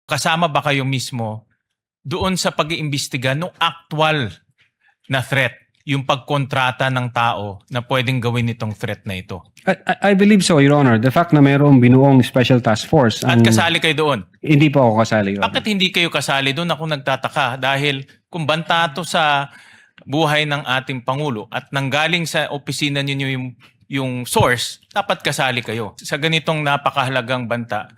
Kasama ba kayo mismo doon sa pag-iimbestiga ng actual na threat, yung pagkontrata ng tao na pwedeng gawin itong threat na ito? I believe so, Your Honor. The fact na mayroong binuong special task force. At kasali kayo doon? Hindi po ako kasali, Your Honor. Bakit hindi kayo kasali doon? Ako nagtataka dahil kung banta to sa buhay ng ating Pangulo at nanggaling sa opisina ninyo yung source, dapat kasali kayo. Sa ganitong napakahalagang banta,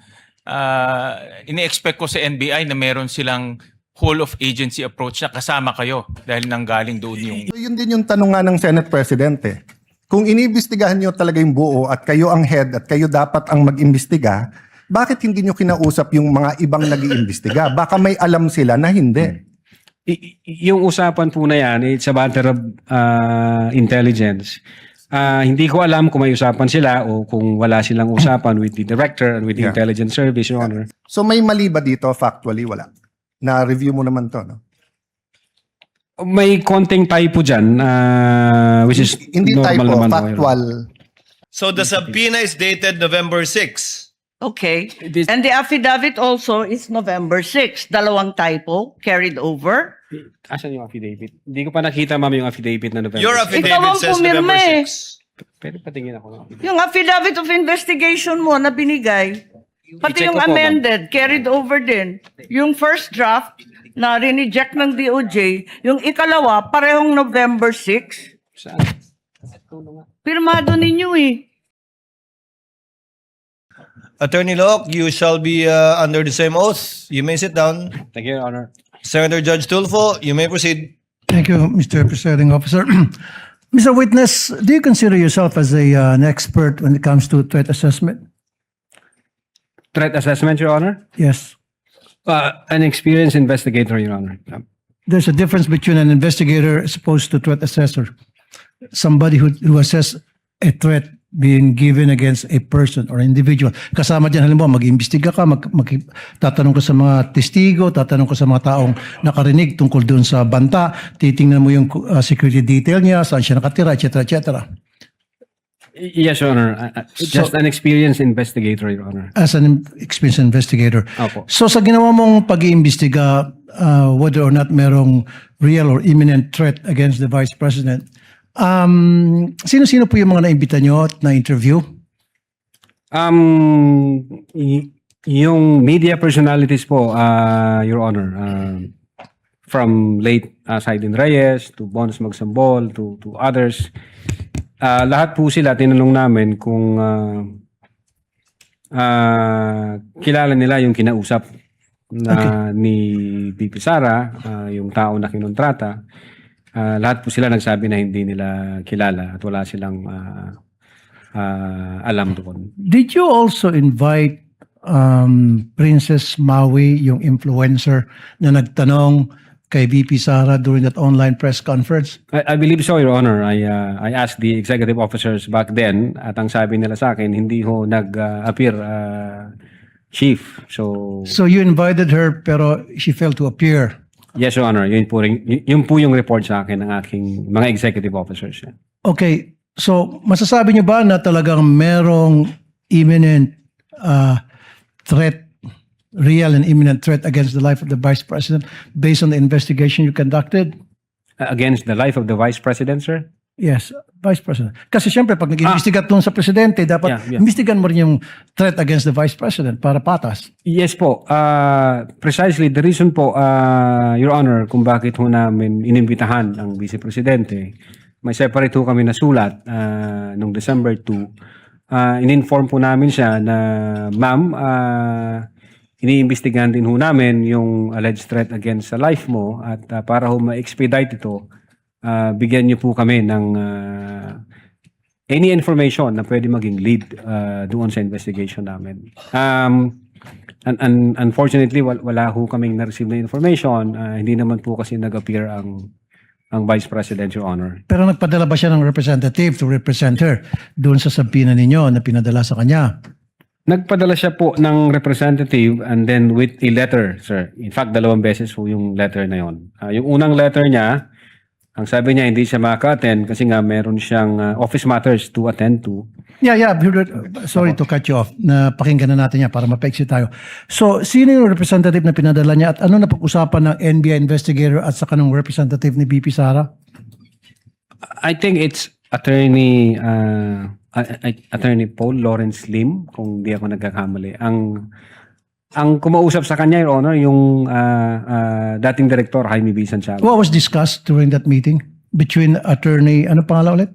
ini-expect ko sa NBI na meron silang whole of agency approach na kasama kayo dahil nanggaling doon yung... So, yun din yung tanong nga ng Senate President eh. Kung iniimbestigahan nyo talaga yung buo at kayo ang head at kayo dapat ang mag-imbestiga, bakit hindi nyo kinausap yung mga ibang nag-iimbestiga? Baka may alam sila na hindi. Yung usapan po na yan, it's a matter of intelligence. Hindi ko alam kung may usapan sila o kung wala silang usapan with the director and with the intelligence service, Your Honor. So may mali ba dito? Factually, wala. Na-review mo naman to, no? May konting typo dyan, which is Hindi normal typo, naman. factual. So the subpoena is dated November 6. Okay. And the affidavit also is November 6. Dalawang typo carried over. Asan yung affidavit? Hindi ko pa nakita, ma'am, yung affidavit na November. Your 6. Ikaw affidavit ang says pumirma November eh. 6. Pwede patingin ako ng affidavit. Yung affidavit of investigation mo na binigay, pati I-check yung ko po, ma'am. amended, carried over din. Yung first draft na rineject ng DOJ, yung ikalawa, parehong November 6. Saan? Pirmado ninyo eh. Attorney Locke, you shall be under the same oath. You may sit down. Thank you, Your Honor. Senator Judge Tulfo, you may proceed. Thank you, Mr. Presiding Officer. Mr. Witness, do you consider yourself as an expert when it comes to threat assessment? Threat assessment, Your Honor? Yes. An experienced investigator, Your Honor. There's a difference between an investigator as opposed to threat assessor. Somebody who assess a threat being given against a person or individual. Kasama dyan, halimbawa, mag-imbestiga ka, tatanong ka sa mga testigo, tatanong ka sa mga taong nakarinig tungkol doon sa banta, titingnan mo yung security detail niya, saan siya nakatira, etc., etc. Yes, Your Honor. Just an experienced investigator, Your Honor. As an experienced investigator. Opo. So sa ginawa mong pag-iimbestiga, whether or not merong real or imminent threat against the Vice President, sino-sino po yung mga naimbita nyo at na-interview? Yung media personalities po, Your Honor, from late Saiden Reyes to Bones Magsambol to others, lahat po sila tinanong namin kung kilala nila yung kinausap na ni VP Sara, yung tao na kinontrata. Lahat po sila nagsabi na hindi nila kilala at wala silang alam doon. Did you also invite Princess Maui, yung influencer na nagtanong kay VP Sara during that online press conference? I believe so, Your Honor. I asked the executive officers back then at ang sabi nila sa akin, hindi ho nag-appear chief. So you invited her pero she failed to appear. yes, Your Honor. Yun po yung report sa akin ng aking mga executive officers. Okay, so masasabi niyo ba na talagang merong imminent threat, real and imminent threat against the life of the Vice President based on the investigation you conducted? Against the life of the Vice President, sir? Yes, Vice President. Kasi siyempre, pag nag-imbestiga tungkol sa Presidente, dapat imbestigan mo rin yung threat against the Vice President para patas. Yes po. Precisely the reason po, Your Honor, kung bakit ho namin inimbitahan ang Vice Presidente, may separate ho kami na sulat noong December 2. In-inform po namin siya na, ma'am, iniimbestigahan din ho namin yung alleged threat against sa life mo at para ho ma-expedite ito, bigyan niyo po kami ng any information na pwede maging lead doon sa investigation namin. Unfortunately, wala ho kaming na-receive na information. Hindi naman po kasi nag-appear ang Vice President, Your Honor. Pero nagpadala ba siya ng representative to represent her doon sa subpoena ninyo na pinadala sa kanya? Nagpadala siya po ng representative and then with a letter, sir. In fact, 2 beses po yung letter na yon. Yung unang letter niya, Ang sabi niya, hindi siya makaka-attend kasi nga meron siyang office matters to attend to. Yeah. Sorry to cut you off. Napakinggan na natin yan para mapaiksi tayo. So, sino yung representative na pinadala niya at ano na pag-usapan ng NBI investigator at saka ng representative ni BP Sara? I think it's Attorney Paul Lawrence Lim, kung di ako nagkakamali. Ang kumausap sa kanya, Your Honor, yung dating Director Jaime B. Santiago. What was discussed during that meeting between attorney, ano pangalan ulit?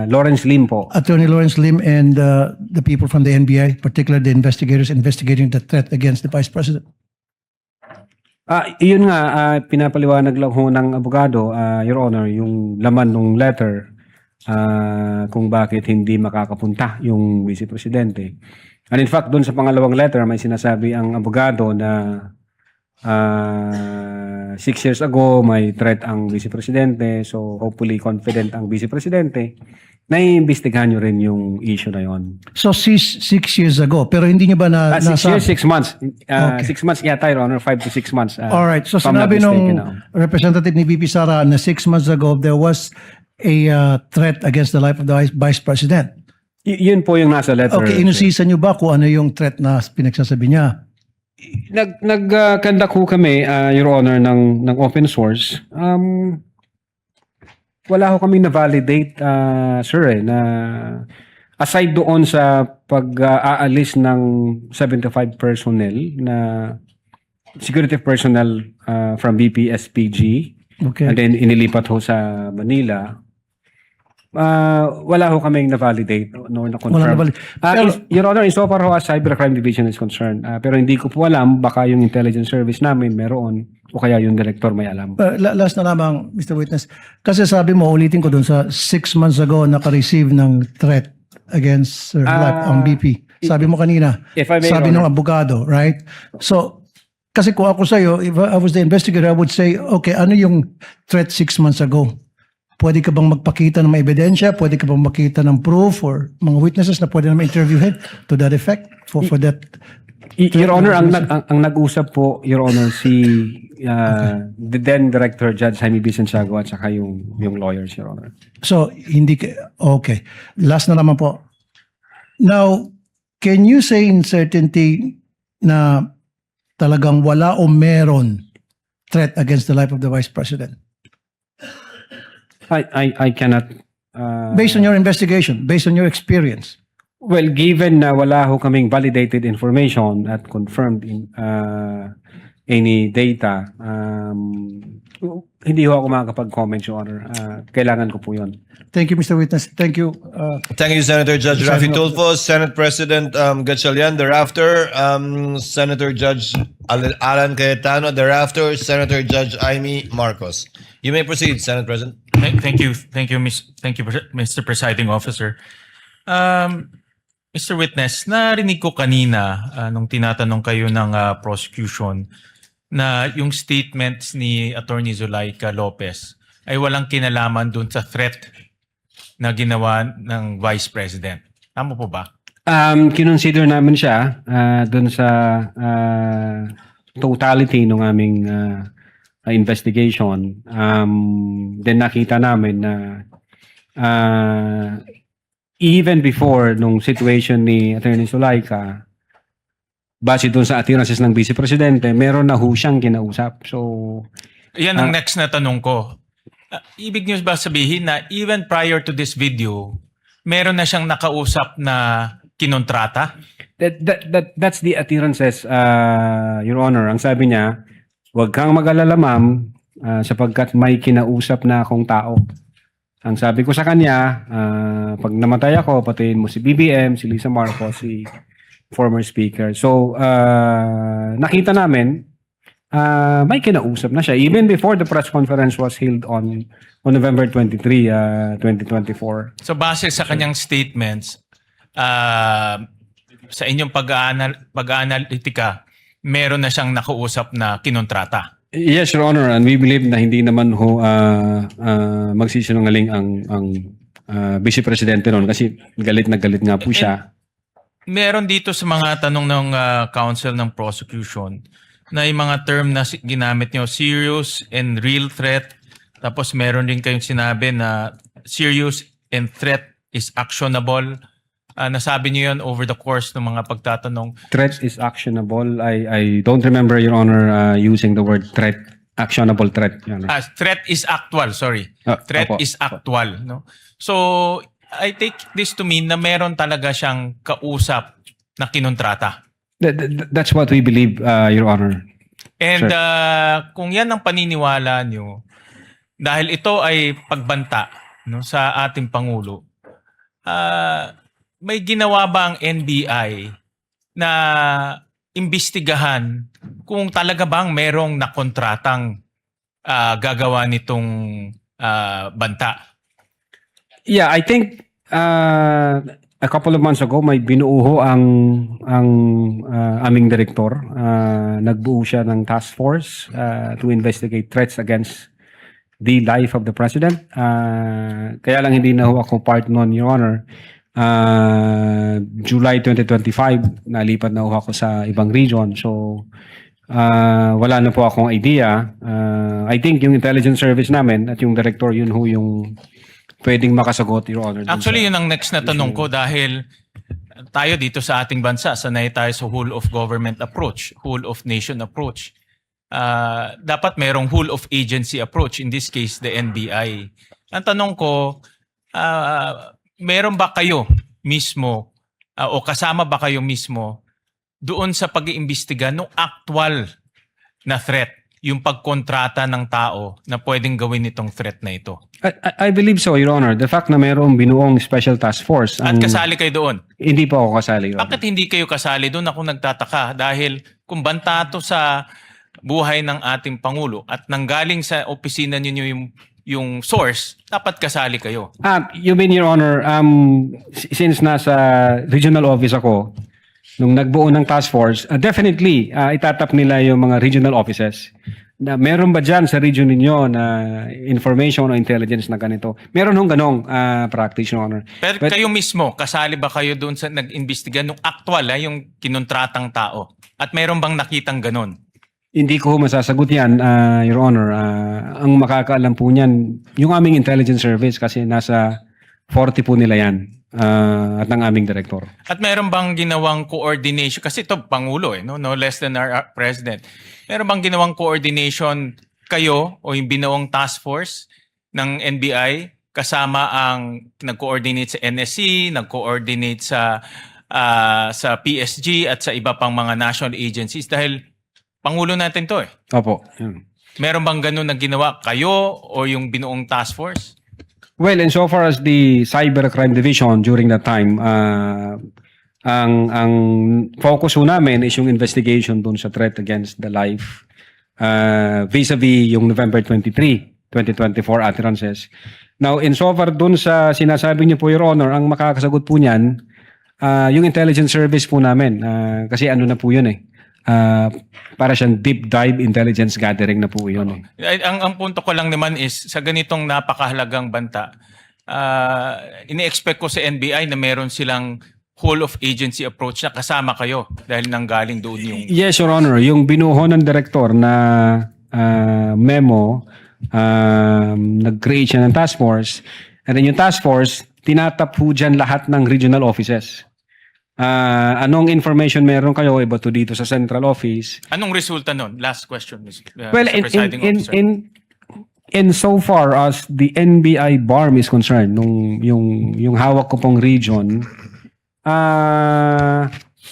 Lawrence Lim po. Attorney Lawrence Lim and the people from the NBI, particularly the investigators investigating the threat against the Vice President. Yun nga, pinapaliwanag lang ho ng abogado, Your Honor, yung laman ng letter kung bakit hindi makakapunta yung Vice Presidente. And in fact, doon sa pangalawang letter, may sinasabi ang abogado na 6 years ago, may threat ang Vice Presidente. So, hopefully, confident ang Vice Presidente na iimbestigahan nyo rin yung issue na yon. So, 6 years ago, pero hindi niyo ba 6 years, 6 months. Okay. 6 months yata, Your Honor, 5 to 6 months. Alright, so if I'm not sinabi mistaken, nung representative ni BP Sara na 6 months ago, there was a threat against the life of the Vice President. Yun po yung nasa letter. Okay, inusisa niyo ba kung ano yung threat na pinagsasabi niya? Nag-conduct ho kami, Your Honor, ng open source. Wala ho kami na-validate, sir, na aside doon sa pag-aalis ng 75 personnel na security personnel from BPSPG, Okay. and then inilipat ho sa Manila, wala ho kaming na-validate nor na-confirm. Wala na-validate. Pero- Your Honor, insofar ho as Cybercrime Division is concerned, pero hindi ko po alam, baka yung intelligence service namin meron o kaya yung director may alam. Last na lamang, Mr. Witness. Kasi sabi mo, ulitin ko doon sa 6 months ago naka-receive ng threat against her life ang BP. Sabi mo kanina, If I may, sabi Your ng abogado, right? So, kasi kung ako sa'yo, if I was the investigator, I would say, okay, ano yung threat 6 months ago? Pwede ka bang magpakita ng mga ebidensya? Pwede ka bang makita ng proof or mga witnesses na pwede naman interviewin to that effect? For that? Your Honor, ang nag-usap po, Your Honor, si the then Director Judge Jaime B. Santiago at saka yung lawyers, Your Honor. So, hindi okay. Last na naman po. Now, can you say in certainty na talagang wala o meron threat against the life of the Vice President? I cannot... Based on your investigation, based on your experience. Well, given na wala ho kaming validated information at confirmed any data, hindi ho ako makakapag-comment, Your Honor. Kailangan ko po yun. Thank you, Mr. Witness. Thank you. Thank you, Senator Judge Rafi Tulfo, Senate President Gatchalian. Thereafter, Senator Judge Alan Cayetano. Thereafter, Senator Judge Amy Marcos. You may proceed, Senate President. Thank you, Mr. Presiding Officer. Mr. Witness, narinig ko kanina nung tinatanong kayo ng prosecution na yung statements ni Attorney Zulaika Lopez ay walang kinalaman dun sa threat na ginawa ng Vice President. Tama po ba? Kinonsider namin siya dun sa totality ng aming investigation. Then nakita namin na even before nung situation ni Attorney Zulaika, base doon sa appearances ng Vice Presidente, meron na ho siyang kinausap. So, Yan ang next na tanong ko. Ibig niyo ba sabihin na even prior to this video, meron na siyang nakausap na kinontrata? that's the appearances, Your Honor. Ang sabi niya, huwag kang mag-alala, ma'am, sapagkat may kinausap na akong tao. Ang sabi ko sa kanya, pag namatay ako, patayin mo si BBM, si Lisa Marcos, si former speaker. So, nakita namin, may kinausap na siya. Even before the press conference was held on November 23, 2024. So base sa kanyang statements, sa inyong pag-aanalytika, meron na siyang nakausap na kinontrata. Yes, Your Honor, and we believe na hindi naman ho magsisinungaling ang Vice Presidente noon kasi galit na galit nga po siya. Meron dito sa mga tanong ng counsel ng prosecution na yung mga term na ginamit nyo, serious and real threat Tapos meron din kayong sinabi na serious and threat is actionable. Nasabi niyo yun over the course ng mga pagtatanong. Threat is actionable. I don't remember, Your Honor, using the word threat. Actionable threat, Your Honor. Threat is actual, sorry. Threat Opo. is actual. No? So, I take this to mean na meron talaga siyang kausap na kinontrata. That's what we believe, Your Honor. And kung yan ang paniniwala nyo, dahil ito ay pagbanta no, sa ating Pangulo, may ginawa ba ang NBI na imbestigahan kung talaga bang merong nakontratang gagawa nitong banta? Yeah, I think a couple of months ago may binuo ang aming direktor. Nagbuo siya ng task force to investigate threats against the life of the president. Kaya lang hindi na ho ako part noon, Your Honor. July 2025, nalipat na ho ako sa ibang region. So, wala na po akong idea. I think yung intelligence service namin at yung director, yun ho yung pwedeng makasagot, Your Honor. Actually, yun ang next na tanong ko dahil tayo dito sa ating bansa, sanay tayo sa whole of government approach, whole of nation approach. Dapat merong whole of agency approach, in this case, the NBI. Ang tanong ko, meron ba kayo mismo o kasama ba kayo mismo doon sa pag-iimbestiga ng actual na threat, yung pagkontrata ng tao na pwedeng gawin itong threat na ito? I believe so, Your Honor. The fact na mayroong binuong special task force. At kasali kayo doon? Hindi po ako kasali, Your Honor. Bakit hindi kayo kasali doon? Ako nagtataka dahil kung banta to sa buhay ng ating Pangulo at nanggaling sa opisina ninyo yung source, dapat kasali kayo. You mean, Your Honor, since nasa regional office ako, nung nagbuo ng task force, definitely itatap nila yung mga regional offices. Na meron ba dyan sa region ninyo na information o intelligence na ganito? Meron hong ganong practice, Your Honor. Pero kayo mismo, kasali ba kayo doon sa nag-imbestiga nung actual, yung kinontratang tao? At meron bang nakitang ganon? Hindi ko masasagot yan, Your Honor. Ang makakaalam po niyan, yung aming intelligence service kasi nasa 40 po nila yan at ng aming director. At meron bang ginawang coordination? Kasi ito, Pangulo, no less than our President. Meron bang ginawang coordination kayo o yung binawang task force ng NBI kasama ang nag-coordinate sa NSC, nag-coordinate sa PSG at sa iba pang mga national agencies? Dahil Pangulo natin to eh. Opo. Yun. Meron bang ganun na ginawa kayo o yung binuong task force? Well, insofar as the Cybercrime Division during that time, ang focus ho namin is yung investigation dun sa threat against the life vis-a-vis yung November 23, 2024 utterances. Now, insofar dun sa sinasabi niyo po, Your Honor, ang makakasagot po niyan, yung intelligence service po namin. Kasi ano na po yun eh. Para siyang deep dive intelligence gathering na po yun. Ang punto ko lang naman is sa ganitong napakahalagang banta, ini-expect ko sa NBI na meron silang whole of agency approach na kasama kayo dahil nanggaling doon yung... Yes, Your Honor. Yung binuho ng director na memo, nag-create siya ng task force. And then yung task force, tinatap po dyan lahat ng regional offices. Anong information meron kayo iba to dito sa central office? Anong resulta nun? Last question, Mr. Well, Presiding Officer. in so far as the NBI BARM is concerned, yung hawak ko pong region,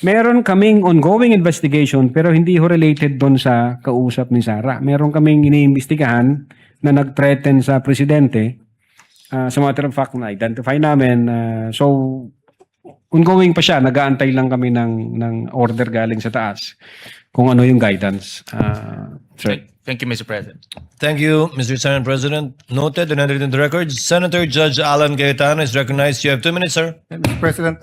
meron kaming ongoing investigation pero hindi ho related doon sa kausap ni Sara. Meron kaming iniimbestigahan na nag-threaten sa presidente. As a matter of fact, na-identify namin. So, ongoing pa siya, nag-aantay lang kami ng order galing sa taas kung ano yung guidance. Sir. Thank you, Mr. President. Thank you, Mr. Senate President. Noted and entered into the records. Senator Judge Alan Cayetano is recognized. You have 2 minutes, sir. Mr. President,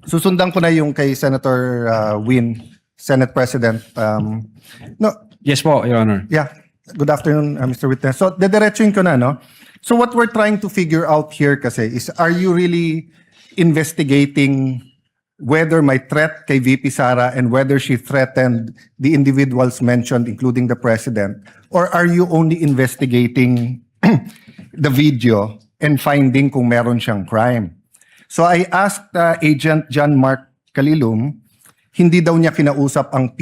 susundan ko na yung kay Senator Win, Senate President. No, Yes po, Your Honor. yeah. Good afternoon, Mr. Witness. So, dediretsuin ko na, no? So, what we're trying to figure out here kasi is, are you really investigating whether may threat kay VP Sara and whether she threatened the individuals mentioned, including the president? Or are you only investigating the video and finding kung meron siyang crime? So I asked Agent John Mark Calilum, hindi daw niya kinausap ang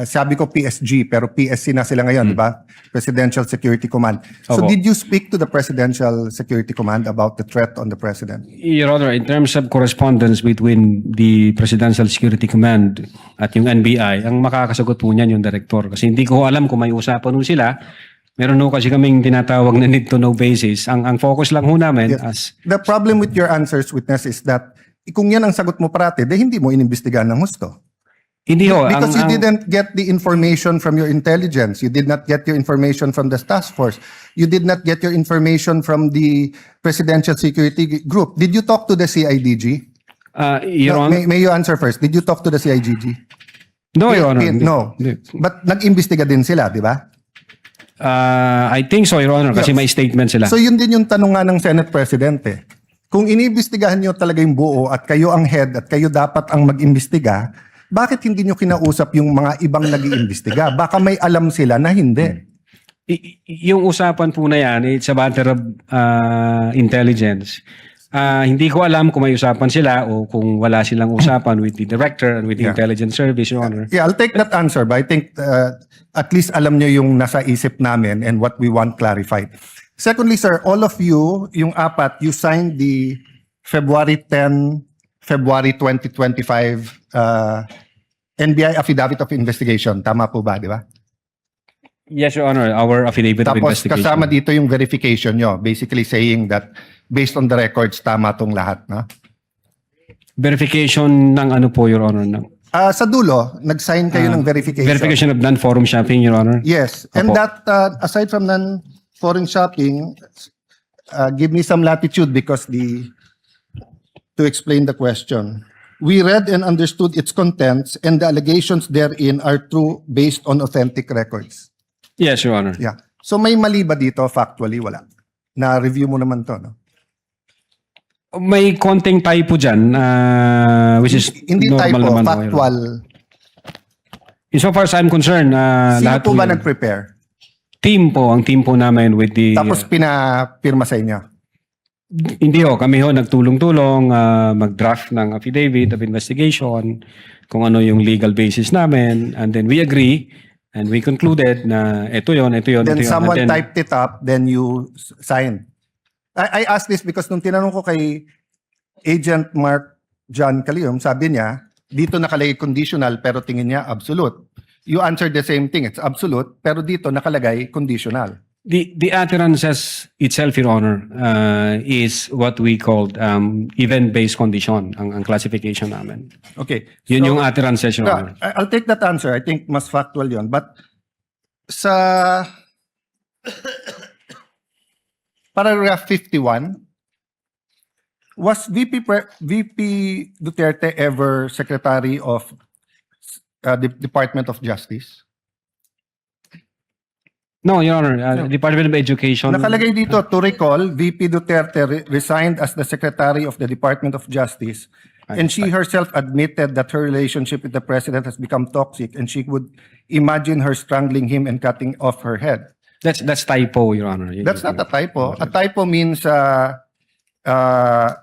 sabi ko PSG, pero PSC na sila ngayon, di ba? Presidential Security Command. So Opo. did you speak to the Presidential Security Command about the threat on the President? Your Honor, in terms of correspondence between the Presidential Security Command at yung NBI, ang makakasagot po niyan yung director. Kasi hindi ko alam kung may usapan po sila. Meron ho kasi kaming tinatawag na need to know basis. Ang focus lang ho namin as... The problem with your answers, witness, is that kung yan ang sagot mo parati, hindi mo inimbestigahan ng husto. Hindi ho. Because you didn't get the information from your intelligence. You did not get your information from the task force. You did not get your information from the Presidential Security Group. Did you talk to the CIDG? Your No, Honor... may you answer first. Did you talk to the CIDG? No, Your Honor. No. Hindi. But nag-imbestiga din sila, di ba? I think so, Your Honor, kasi may statement sila. So yun din yung tanong nga ng Senate President eh. Kung iniimbestigahan nyo talaga yung buo at kayo ang head at kayo dapat ang mag-imbestiga, bakit hindi nyo kinausap yung mga ibang nag-iimbestiga? Baka may alam sila na hindi. Yung usapan po na yan, it's a matter of intelligence. Hindi ko alam kung may usapan sila o kung wala silang usapan with the director and with the intelligence service, Your Honor. Yeah, I'll take that answer, but I think at least alam nyo yung nasa isip namin and what we want clarified. Secondly, sir, all of you, yung apat, you signed the February 10, February 2025 NBI Affidavit of Investigation. Tama po ba, di ba? Yes, Your Honor, our affidavit of Tapos investigation. kasama dito yung verification nyo, basically saying that based on the records, tama tong lahat. No? Verification ng ano po, Your Honor? Ng, Sa dulo, nag-sign kayo ng verification. verification of non-forum shopping, Your Honor? Yes. And Opo. that, aside from non-foreign shopping, give me some latitude because to explain the question. We read and understood its contents and the allegations therein are true based on authentic records. Yes, Your Honor. Yeah. So may mali ba dito? Factually, wala. Na-review mo naman to, no? May konting typo dyan, which is Hindi normal typo, naman, Your Honor. factual. Insofar as I'm concerned, Sino lahat po ba yun- nag-prepare? ang team po namin with the... Tapos pinapirma sa inyo? Hindi ho, kami ho nagtulong-tulong mag-draft ng affidavit of investigation, kung ano yung legal basis namin, and then we agree and we concluded na ito yon. Then ito yun. someone And then, typed it up, then you sign. I asked this because nung tinanong ko kay Agent Mark John Calilum, sabi niya, dito nakalagay conditional pero tingin niya absolute. You answered the same thing, it's absolute, pero dito nakalagay conditional. The utterances itself, Your Honor, is what we called event-based condition, ang classification namin. Okay. Yun so- yung utterances, Your Honor. I'll take that answer. I think mas factual yun. But sa paragraph 51, was VP Duterte ever Secretary of the Department of Justice? No, Your Honor, Department of Education. Nakalagay dito, to recall, VP Duterte resigned as the Secretary of the Department of Justice and she herself admitted that her relationship with the President has become toxic and she would imagine her strangling him and cutting off her head. That's typo, Your Honor. That's not a typo. A typo means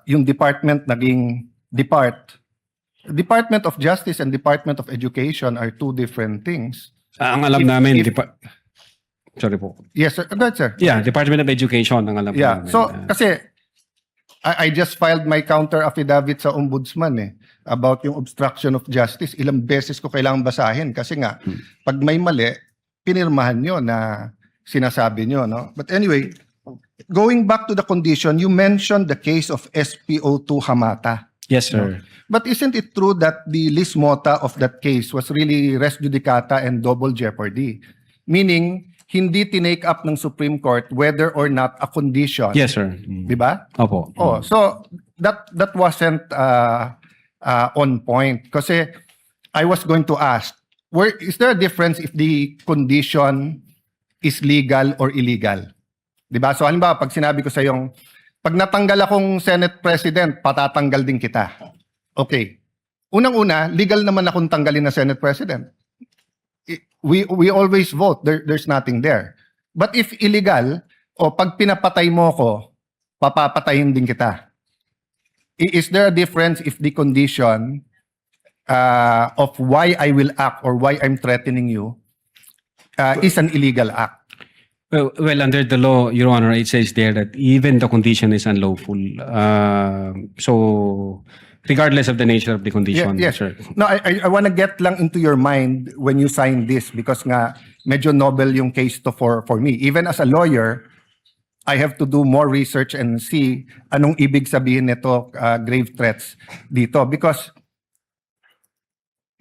yung department naging depart. Department of Justice and Department of Education are two different things. Ang alam namin, sorry po. Yes, sir. Go ahead, sir. Yeah, Department of Education ang alam Yeah. namin. So, kasi I just filed my counter affidavit sa ombudsman about yung obstruction of justice. Ilang beses ko kailangan basahin kasi nga, pag may mali, pinirmahan nyo na sinasabi nyo, no? But anyway, going back to the condition, you mentioned the case of SPO2 Hamata. Yes, sir. But isn't it true that the lis mota of that case was really res judicata and double jeopardy? Meaning, hindi tinake up ng Supreme Court whether or not a condition. Yes, sir. Di ba? Opo. Oh, so that wasn't on point. Kasi I was going to ask, is there a difference if the condition is legal or illegal? Di ba? So halimbawa, pag sinabi ko sa yung, pag natanggal akong Senate President, patatanggal din kita. Okay. unang-una, legal naman akong tanggalin na Senate President. We always vote. There's nothing there. But if illegal, o pag pinapatay mo ko, papapatayin din kita. Is there a difference if the condition of why I will act or why I'm threatening you is an illegal act? Well, under the law, Your Honor, it says there that even the condition is unlawful. So, regardless of the nature of the condition, Yes. sir. No, I want to get lang into your mind when you sign this because nga medyo novel yung case to for me. Even as a lawyer, I have to do more research and see anong ibig sabihin nito grave threats dito because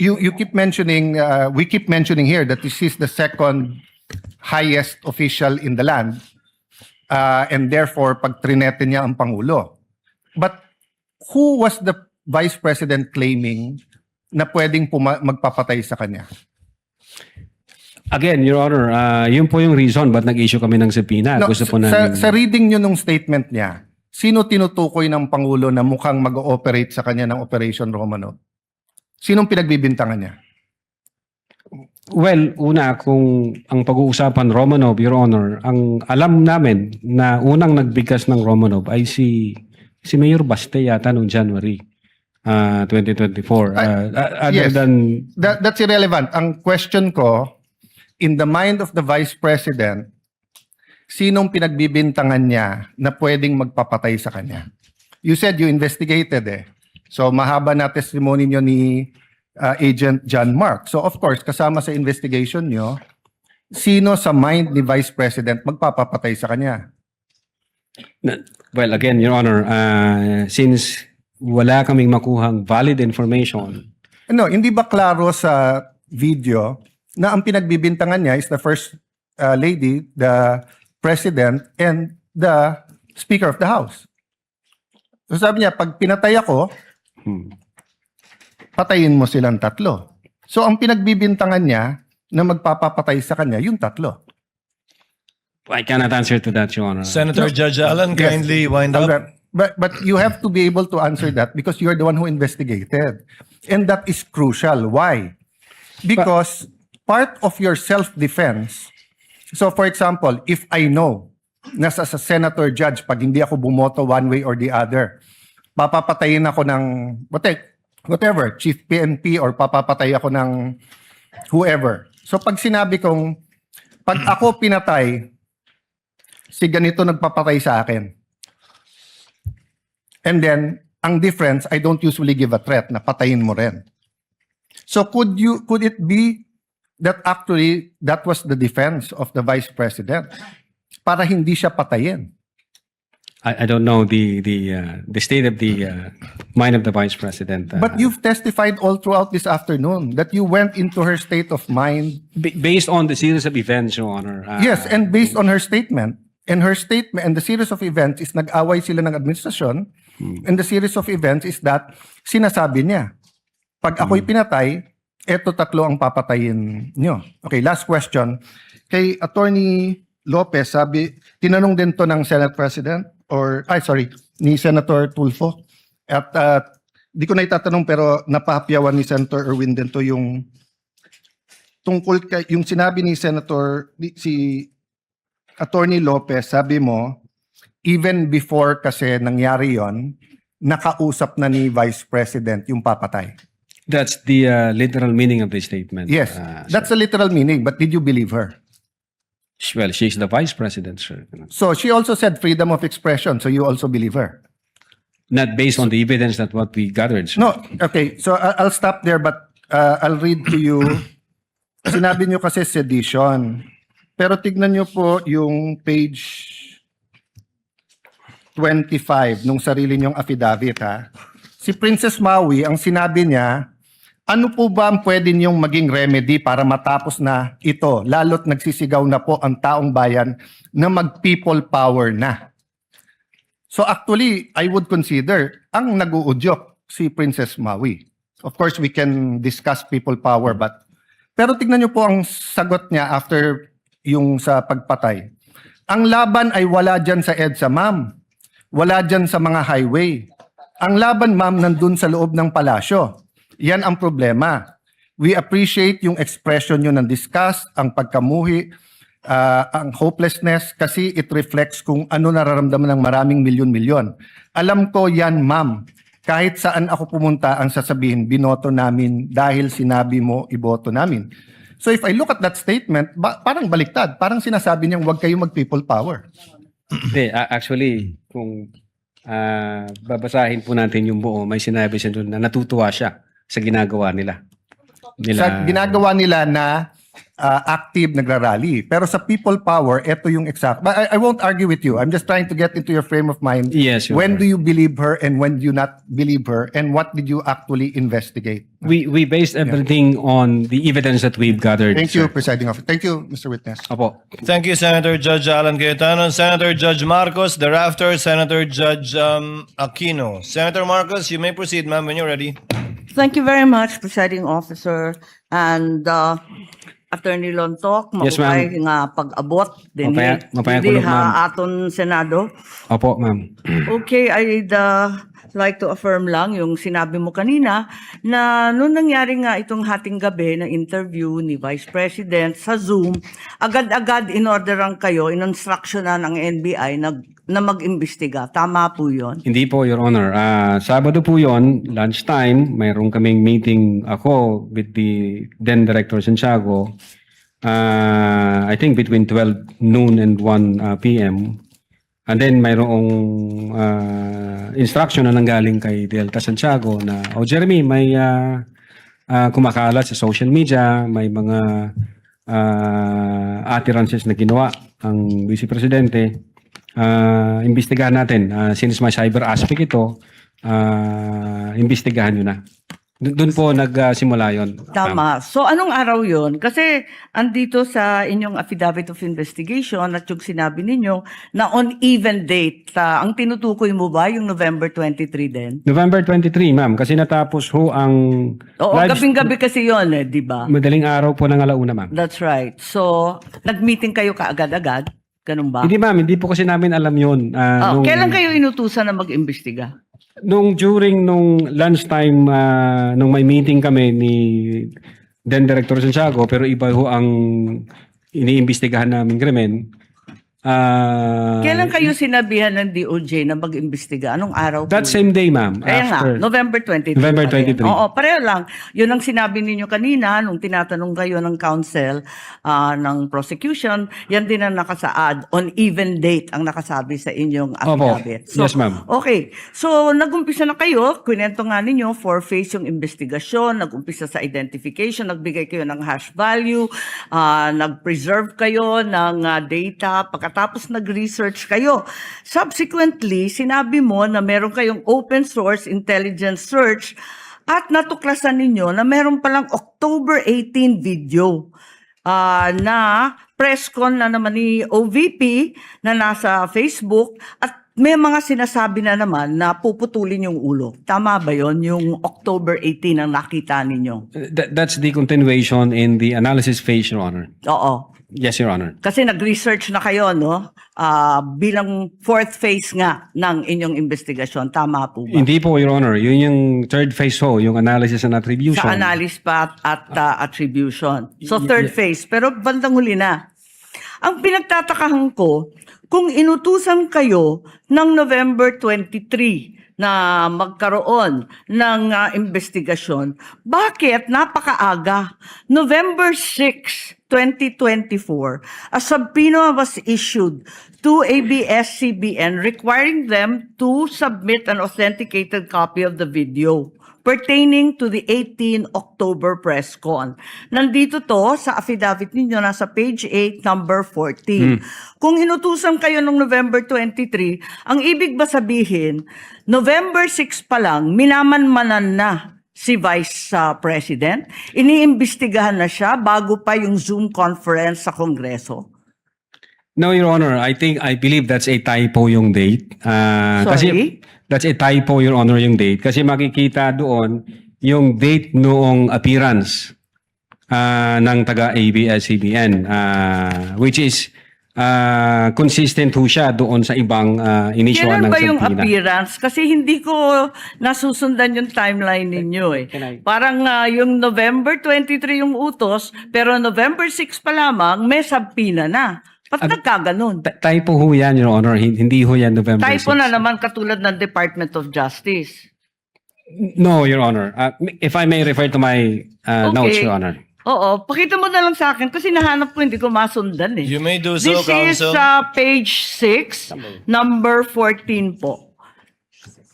you keep mentioning we keep mentioning here that this is the second highest official in the land and therefore pag trinete niya ang pangulo. But who was the vice president claiming na pwedeng magpapatay sa kanya? Again, Your Honor, yun po yung reason ba't nag-issue kami ng subpoena. No, Gusto po sa, namin... sa reading nyo nung statement niya, sino tinutukoy ng Pangulo na mukhang mag-ooperate sa kanya ng Operation Romanov? Sinong pinagbibintangan niya? Well, una, kung ang pag-uusapan Romanov, Your Honor, ang alam namin na unang nagbigkas ng Romanov ay si Mayor Baste yata noong January 2024. Other yes. than... That's irrelevant. Ang question ko, in the mind of the Vice President, sinong pinagbibintangan niya na pwedeng magpapatay sa kanya? You said you investigated eh. So mahaba na testimony niyo ni Agent John Mark. So of course, kasama sa investigation niyo, sino sa mind ni Vice President magpapapatay sa kanya? Well, again, Your Honor, since wala kaming makuhang valid information, Ano, hindi ba klaro sa video na ang pinagbibintangan niya is the First Lady, the President, and the Speaker of the House? So sabi niya, pag pinatay ako, patayin mo silang tatlo. So ang pinagbibintangan niya na magpapapatay sa kanya, yung tatlo. I cannot answer to that, Your Honor. Senator Judge Alan, Yes. kindly wind up. Albert, but you have to be able to answer that because you're the one who investigated. And that is crucial. Why? Because part of your self-defense, so for example, if I know na sa senator judge, pag hindi ako bumoto one way or the other, papapatayin ako ng whatever, chief PNP or papapatay ako ng whoever. So pag sinabi kong, pag ako pinatay, si ganito nagpapatay sa akin. And then, ang difference, I don't usually give a threat na patayin mo rin. So could it be that actually that was the defense of the Vice President para hindi siya patayin? I don't know the state of the mind of the Vice President. But you've testified all throughout this afternoon that you went into her state of mind. Based on the series of events, Your Honor. Yes, and based on her statement, and the series of events is nag-away sila ng administrasyon, and the series of events is that sinasabi niya, pag ako'y pinatay, eto tatlo ang papatayin nyo. Okay, last question. Kay Attorney Lopez, tinanong din to ng Senate President, ni Senator Tulfo. At di ko na itatanong pero napahapyawan ni Senator Erwin din to yung tungkol kay yung sinabi ni si Attorney Lopez, sabi mo, even before kasi nangyari yon, nakausap na ni Vice President yung papatay. That's the literal meaning of the statement. Yes, that's a literal meaning, but did you believe her? Well, she's the Vice President, sir. So she also said freedom of expression, so you also believe her? Not based on the evidence that what we gathered, sir. No, okay, so I'll stop there but I'll read to you. Sinabi niyo kasi sedition. Pero tignan niyo po yung page 25 nung sarili niyong affidavit ha. Si Princess Maui, ang sinabi niya, ano po ba ang pwede niyong maging remedy para matapos na ito, lalo't nagsisigaw na po ang taong bayan na mag-people power na? So actually, I would consider ang nag-uudyok si Princess Maui. Of course, we can discuss people power, pero tignan niyo po ang sagot niya after yung sa pagpatay. Ang laban ay wala dyan sa EDSA, ma'am. Wala dyan sa mga highway. Ang laban, ma'am, nandun sa loob ng palasyo. Yan ang problema. We appreciate yung expression nyo ng disgust, ang pagkamuhi, ang hopelessness kasi it reflects kung ano nararamdaman ng maraming milyon-milyon. Alam ko yan, ma'am. Kahit saan ako pumunta, ang sasabihin, binoto namin dahil sinabi mo, iboto namin. So if I look at that statement, parang baliktad. Parang sinasabi niyang huwag kayo mag-people power. Hindi, actually, kung babasahin po natin yung buo, may sinabi siya doon na natutuwa siya sa ginagawa nila. Sa ginagawa nila na active nagrarally. Pero sa people power, ito yung exact. But I won't argue with you. I'm just trying to get into your frame of mind. Yes, Your When Honor. do you believe her and when do you not believe her? And what did you actually investigate? We based everything on the evidence that we've gathered. Thank you, sir. Presiding Officer. Thank you, Mr. Witness. Opo. Thank you, Senator Judge Alan Cayetano. Senator Judge Marcos, thereafter, Senator Judge Aquino. Senator Marcos, you may proceed, ma'am, when you're ready. Thank you very much, Presiding Officer. And Attorney Lontok, Yes, ma'am. maupay nga pag-abot din Mapaya hindi kulog, ma'am. ha aton Senado. Opo, ma'am. Okay, I'd like to affirm lang yung sinabi mo kanina na nung nangyari nga itong hating gabi na interview ni Vice President sa Zoom, agad-agad in-orderan kayo, in-instructionan ng NBI na mag-imbestiga. Tama po yun. Hindi po, Your Honor. Sabado po yon, lunchtime, mayroon kaming meeting ako with the then Director Santiago. I think between 12 noon and 1 p.m. And then mayroong instruction na nanggaling kay Delta Santiago na, Jeremy, may kumakalat sa social media, may mga utterances na ginawa ang Vice Presidente. Imbestigahan natin. Since may cyber aspect ito, imbestigahan nyo na. Doon po nagsimula yun. Tama. So anong araw yon? Kasi andito sa inyong affidavit of investigation at yung sinabi ninyo na on even date, ang tinutukoy mo ba yung November 23 din? November 23, ma'am, kasi natapos ho ang Oo, live- gabing-gabi kasi yon di ba? madaling araw po ng alauna, ma'am. That's right. So, nag-meeting kayo kaagad-agad? Ganun ba? Hindi, ma'am, hindi po kasi namin alam yun. Kailan kayo inutusan na mag-imbestiga? During lunchtime, nung may meeting kami ni then Director Santiago, pero iba ho ang iniimbestigahan namin krimen. Kailan kayo sinabihan ng DOJ na mag-imbestiga? Anong araw? That po same day, ma'am. Kaya nga, after. November 23. November pa rin. 23. Oo, pareho lang. Yun ang sinabi ninyo kanina nung tinatanong kayo ng counsel ng prosecution. Yan din ang nakasaad. On even date ang nakasabi sa inyong Opo. affidavit. Yes, ma'am. Okay. So, nag-umpisa na kayo. Kwento nga ninyo, four-phase yung investigasyon. Nag-umpisa sa identification. Nagbigay kayo ng hash value. Nag-preserve kayo ng data. Pagkatapos nag-research kayo. Subsequently, sinabi mo na meron kayong open source intelligence search at natuklasan ninyo na meron palang October 18 video na press con na naman ni OVP na nasa Facebook at may mga sinasabi na naman na puputulin yung ulo. Tama ba yon? Yung October 18 ang nakita ninyo? That's the continuation in the analysis phase, Your Honor. Oo. Yes, Your Honor. Kasi nag-research na kayo, no? Bilang fourth phase nga ng inyong investigasyon. Tama po ba? Hindi po, Your Honor. Yun yung third phase ho, yung analysis and attribution. Sa analysis pa at attribution. So third phase. Pero bandang huli na. Ang pinagtatakahan ko, kung inutusan kayo ng November 23 na magkaroon ng investigasyon, bakit napakaaga? November 6, 2024, a subpoena was issued to ABS-CBN requiring them to submit an authenticated copy of the video pertaining to the 18 October press con. Nandito to sa affidavit ninyo, nasa page 8, number 14. Kung inutusan kayo noong November 23, ang ibig ba sabihin, November 6 pa lang, minamanmanan na si Vice President? Iniimbestigahan na siya bago pa yung Zoom conference sa Kongreso? No, Your Honor. I believe that's a typo yung date. Kasi that's a typo, Your Honor, yung date. Kasi makikita doon yung date noong appearance ng taga-ABS-CBN, which is consistent ho siya doon sa ibang inisyuan Kailan ng ba yung subpoena. appearance? Kasi hindi ko nasusundan yung timeline ninyo eh. Can I- Parang yung November 23 yung utos, pero November 6 pa lamang, may subpoena na. Ba't nagkaganon? Typo ho yan, Your Honor. Hindi ho yan November 6. Typo na naman katulad ng Department of Justice. No, Your Honor. If I may refer to my notes, Okay. Your Honor. Oo, pakita mo na lang sa akin kasi nahanap ko hindi ko masundan eh. You may do so, This is Counsel. page 6, number 14 po.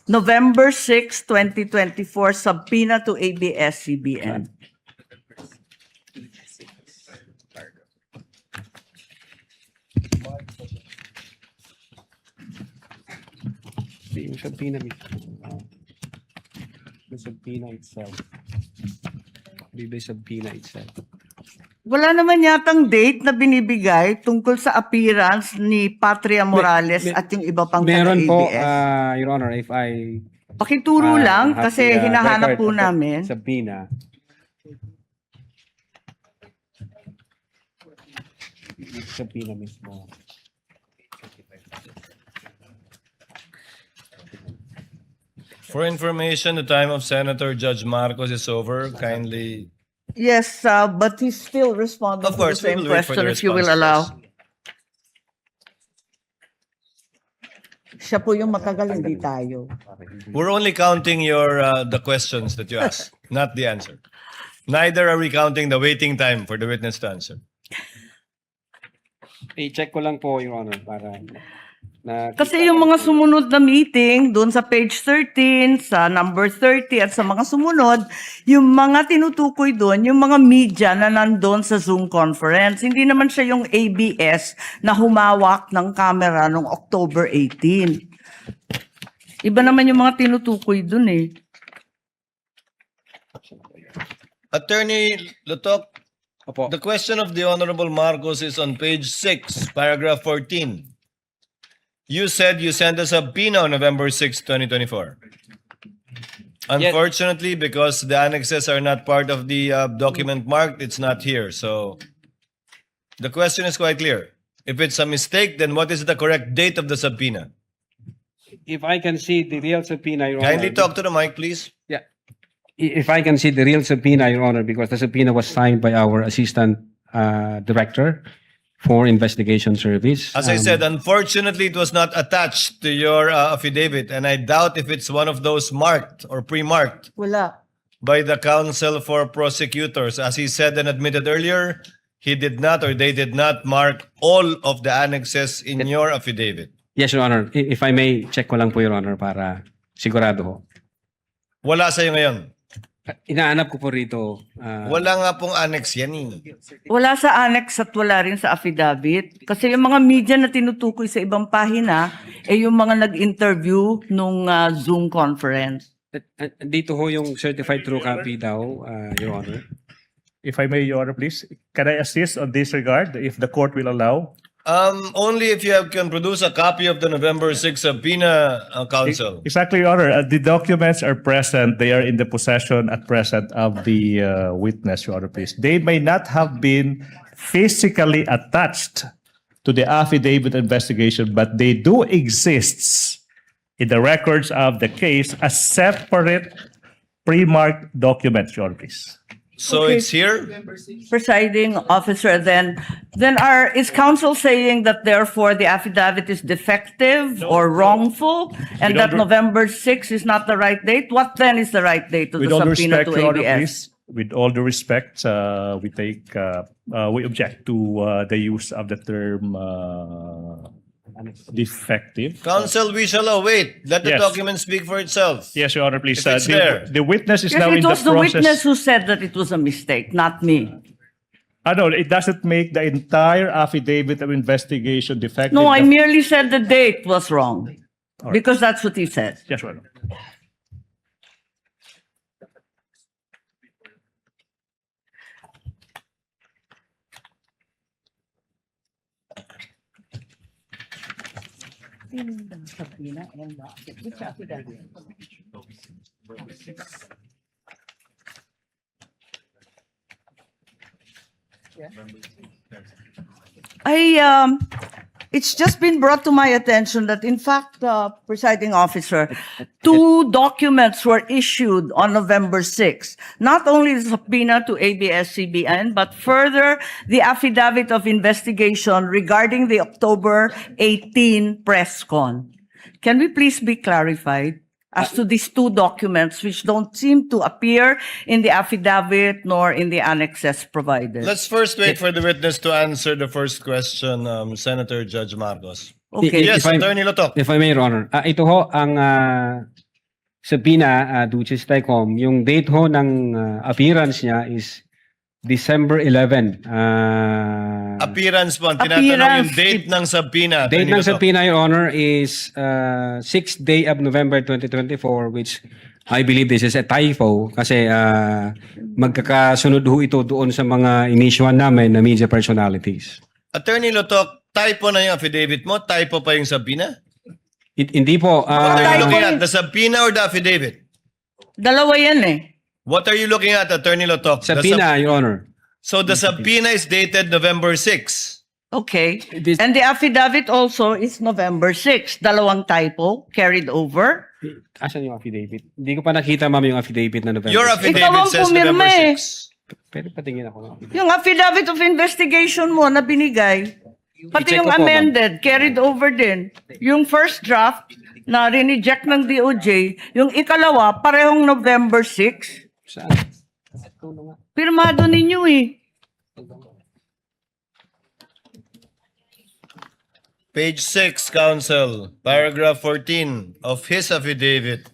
November 6, 2024, subpoena to ABS-CBN. Yung subpoena mismo. The subpoena itself. The subpoena itself. Wala naman yatang date na binibigay tungkol sa appearance ni Patria Morales at yung iba pang Meron po, taga-ABS. Your Honor, if I Pakituro lang have kasi the, hinahanap record po of the namin. Subpoena. Subpoena mismo. For information, the time of Senator Judge Marcos is over. Kindly. Yes, but he's still responding Of course, to the we same will wait for question the if you will response allow. first. Siya po yung matagal, hindi tayo. We're only counting your the questions that you asked, not the answer. Neither are we counting the waiting time for the witness to answer. I-check ko lang po, Your Honor, para na Kasi yung mga sumunod na meeting, doon sa page 13, sa number 30, at sa mga sumunod, yung mga tinutukoy doon, yung mga media na nandun sa Zoom conference. Hindi naman siya yung ABS na humawak ng camera noong October 18. Iba naman yung mga tinutukoy doon eh. Attorney Lutok, Opo. the question of the Honorable Marcos is on page 6, paragraph 14. You said you sent a subpoena on November 6, 2024. Unfortunately, because the annexes are not part of the document marked, it's not here. So the question is quite clear. If it's a mistake, then what is the correct date of the subpoena? If I can see the real subpoena, Your Kindly Honor. talk to the mic, please. Yeah. If I can see the real subpoena, Your Honor, because the subpoena was signed by our Assistant Director for Investigation Service. As I said, unfortunately, it was not attached to your affidavit, and I doubt if it's one of those marked or pre-marked Wala. by the counsel for prosecutors. As he said and admitted earlier, he did not or they did not mark all of the annexes in your affidavit. Yes, Your Honor. If I may, check ko lang po, Your Honor, para sigurado ho. Wala sa'yo ngayon. Inaanap ko po rito. Wala nga pong annex yan eh. Wala sa annex at wala rin sa affidavit. Kasi yung mga media na tinutukoy sa ibang pahina, yung mga nag-interview nung Zoom conference. Dito ho yung certified true copy daw, Your Honor. If I may, Your Honor, please, can I assist on this regard, if the court will allow? Only if you can produce a copy of the November 6 subpoena, counsel. Exactly, Your Honor. The documents are present. They are in the possession at present of the witness, Your Honor, please. They may not have been physically attached to the affidavit investigation, but they do exist in the records of the case as separate pre-marked documents, Your Honor, please. So Okay. it's here? Presiding officer, then is counsel saying that therefore the affidavit is defective or wrongful, and With that all November 6 is not the right date? What then is the right date of With the all due subpoena respect, to Your Honor, ABS? please, with all due respect, we object to the use of the term defective. Counsel, we shall await. Let the Yes. document speak for itself. Yes, Your Honor, please. If it's there. The witness is Yes, now it in the was the witness process. who said that it was a mistake, not me. No, it doesn't make the entire affidavit of investigation defective. No, I merely said the date was wrong, because that's what he said. Yes, Your Honor. It's just been brought to my attention that, in fact, presiding officer, 2 documents were issued on November 6. Not only the subpoena to ABS-CBN, but further the affidavit of investigation regarding the October 18 press con. Can we please be clarified as to these 2 documents which don't seem to appear in the affidavit nor in the annexes provided? Let's first wait for the witness to answer the first question, Senator Judge Marcos. Okay. Yes, If I- Attorney Lotok. If I may, Your Honor. Ito ho, ang subpoena, Duces Tycom, yung date ho ng appearance niya is December 11. Appearance po. Ang tinatanong yung Appearance. date ng subpoena. Date Attorney ng Lotok. subpoena, Your Honor, is 6th day of November 2024, which I believe this is a typo kasi magkakasunod ho ito doon sa mga inisyuan namin na media personalities. Attorney Lotok, typo na yung affidavit mo? Typo pa yung subpoena? Hindi po. What are you typo looking yun. at? The subpoena or the affidavit? Dalawa yan eh. What are you looking at, Attorney Lotok? The subpoena, Your Honor. So the subpoena is dated November 6. Okay. This- And the affidavit also is November 6. Dalawang typo carried over. Asan yung affidavit? Hindi ko pa nakita, ma'am, yung affidavit na November. Your 6. Ikaw affidavit ang says pumirma November eh. 6. Pwede patingin ako ng affidavit. Yung affidavit of investigation mo na binigay, pati I-check yung ko po, ma'am. amended, carried over din. Yung first draft na rineject ng DOJ, yung ikalawa, parehong November 6. Saan? Pirmado ninyo eh. Page 6, Counsel, paragraph 14 of his affidavit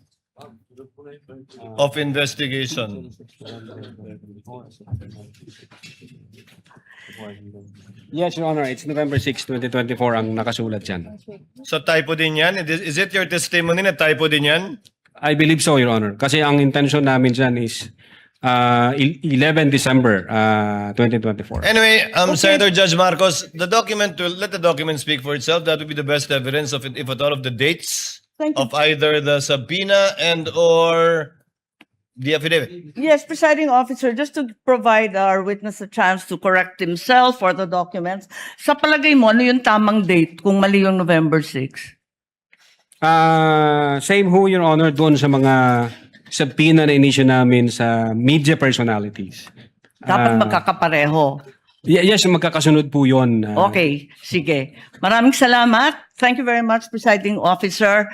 of investigation. Yes, Your Honor. It's November 6, 2024 ang nakasulat dyan. So typo din yan? Is it your testimony na typo din yan? I believe so, Your Honor. Kasi ang intention namin dyan is 11 December 2024. Anyway, Senator Judge Marcos, the document will let the document speak for itself. That would be the best evidence of it, if at all, of the dates Thank you. of either the subpoena and or the affidavit. Yes, presiding officer, just to provide our witness a chance to correct himself or the documents, sa palagay mo, ano yung tamang date kung mali yung November 6? Same ho, Your Honor, doon sa mga subpoena na inisyu namin sa media personalities. Dapat magkakapareho. Yes, magkakasunod po yun. Okay, sige. Maraming salamat. Thank you very much, presiding officer.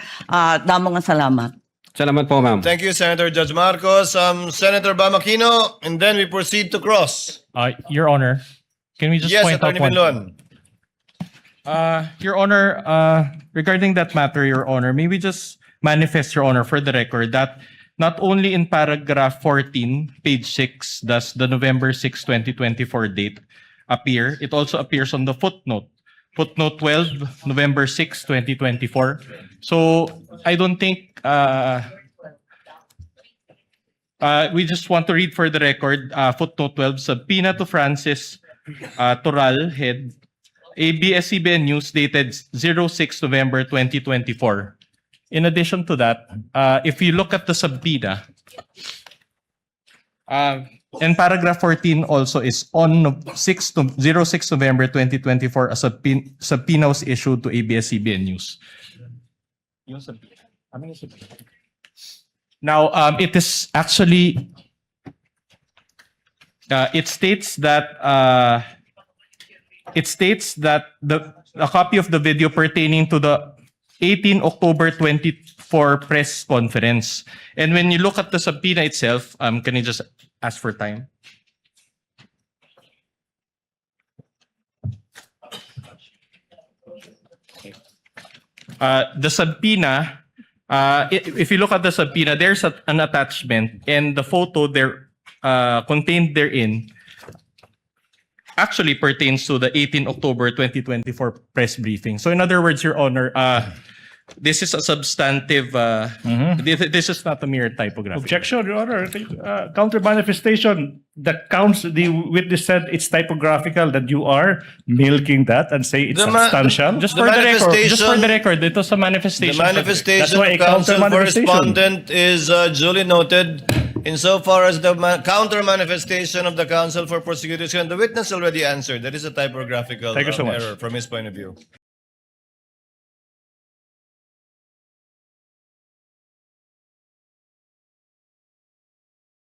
Damo nga salamat. Salamat po, ma'am. Thank you, Senator Judge Marcos. Senator Bamakino, and then we proceed to cross. Your Honor, can we just Yes, point out Attorney one? Binlon. Your Honor, regarding that matter, Your Honor, may we just manifest, Your Honor, for the record that not only in paragraph 14, page 6, does the November 6, 2024 date appear, it also appears on the footnote. Footnote 12, November 6, 2024. So I don't think we just want to read for the record footnote 12, subpoena to Francis Toral, head ABS-CBN News dated 06 November 2024. In addition to that, if you look at the subpoena, and paragraph 14 also is on 06 November 2024, a subpoena was issued to ABS-CBN News. Now, it is actually, it states that a copy of the video pertaining to the 18 October 24 press conference. And when you look at the subpoena itself, can you just ask for time? The subpoena, if you look at the subpoena, there's an attachment, and the photo there contained therein actually pertains to the 18 October 2024 press briefing. So in other words, Your Honor, this is a substantive, this is not a mere typography. Objection, Your Honor. Counter manifestation. The witness said it's typographical, that you are milking that and say it's substantial. Just The for the manifestation- record, ito sa The manifestation. That's manifestation why of a counter counsel for manifestation. respondent is duly noted. Insofar as the counter manifestation of the counsel for prosecution, the witness already answered. That is a typographical Thank you so much. error from his point of view.